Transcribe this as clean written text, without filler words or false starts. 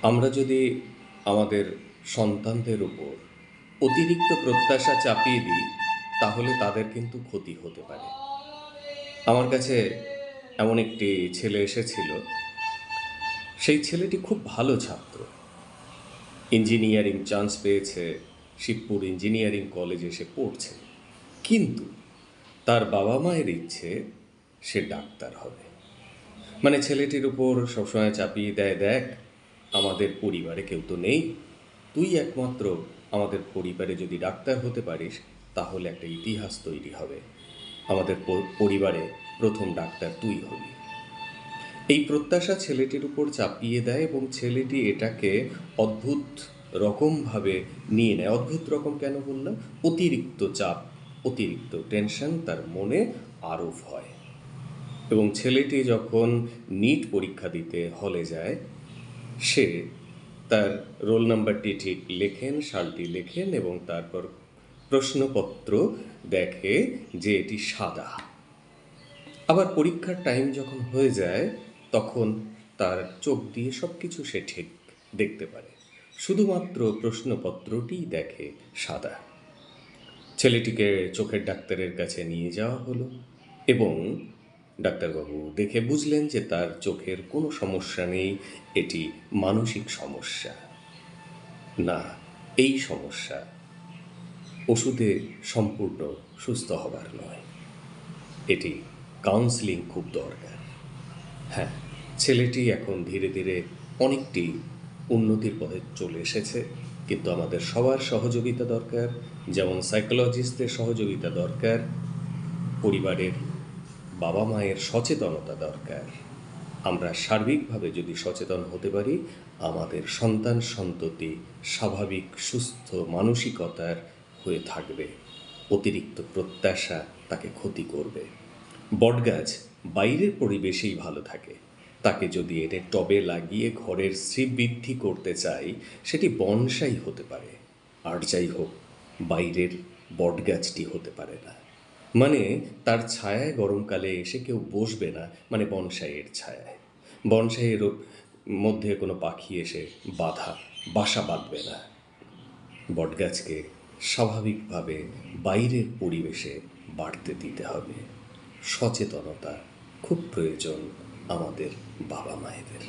আমরা যদি আমাদের সন্তানদের উপর অতিরিক্ত প্রত্যাশা চাপিয়ে দিই তাহলে তাদের কিন্তু ক্ষতি হতে পারে। আমার কাছে এমন একটি ছেলে এসেছিল। সেই ছেলেটি খুব ভালো ছাত্র, ইঞ্জিনিয়ারিং চান্স পেয়েছে, শিবপুর ইঞ্জিনিয়ারিং কলেজে সে পড়ছে। কিন্তু তার বাবা মায়ের ইচ্ছে সে ডাক্তার হবে। মানে ছেলেটির উপর সবসময় চাপিয়ে দেয়, দেখ আমাদের পরিবারে কেউ তো নেই, তুই একমাত্র আমাদের পরিবারে যদি ডাক্তার হতে পারিস তাহলে একটা ইতিহাস তৈরি হবে, আমাদের পরিবারে প্রথম ডাক্তার তুই হবি। এই প্রত্যাশা ছেলেটির উপর চাপিয়ে দেয় এবং ছেলেটি এটাকে অদ্ভুত রকমভাবে নিয়ে নেয়। অদ্ভুত রকম কেন বললাম? অতিরিক্ত চাপ, অতিরিক্ত টেনশন তার মনে আরোপ হয়। এবং ছেলেটি যখন নিট পরীক্ষা দিতে হলে যায়, সে তার রোল নাম্বারটি ঠিক লেখেন, সালটি লেখেন এবং তারপর প্রশ্নপত্র দেখে যে এটি সাদা। আবার পরীক্ষার টাইম যখন হয়ে যায় তখন তার চোখ দিয়ে সব কিছু সে ঠিক দেখতে পারে, শুধুমাত্র প্রশ্নপত্রটিই দেখে সাদা। ছেলেটিকে চোখের ডাক্তারের কাছে নিয়ে যাওয়া হলো এবং ডাক্তারবাবু দেখে বুঝলেন যে তার চোখের কোনো সমস্যা নেই, এটি মানসিক সমস্যা। না, এই সমস্যা ওষুধে সম্পূর্ণ সুস্থ হবার নয়, এটি কাউন্সেলিং খুব দরকার। হ্যাঁ, ছেলেটি এখন ধীরে ধীরে অনেকটি উন্নতির পথে চলে এসেছে, কিন্তু আমাদের সবার সহযোগিতা দরকার। যেমন সাইকোলজিস্টদের সহযোগিতা দরকার, পরিবারের বাবা মায়ের সচেতনতা দরকার। আমরা সার্বিকভাবে যদি সচেতন হতে পারি, আমাদের সন্তান সন্ততি স্বাভাবিক সুস্থ মানসিকতার হয়ে থাকবে। অতিরিক্ত প্রত্যাশা তাকে ক্ষতি করবে। বটগাছ বাইরের পরিবেশেই ভালো থাকে, তাকে যদি এনে টবে লাগিয়ে ঘরের শ্রীবৃদ্ধি করতে চাই সেটি বনসাই হতে পারে, আর যাই হোক বাইরের বটগাছটি হতে পারে না। মানে তার ছায়ায় গরমকালে এসে কেউ বসবে না, মানে বনসাইয়ের ছায়ায়। বনসাইয়ের মধ্যে কোনো পাখি এসে বাসা বাঁধবে না। বটগাছকে স্বাভাবিকভাবে বাইরের পরিবেশে বাড়তে দিতে হবে। সচেতনতা খুব প্রয়োজন আমাদের বাবা মায়েদের।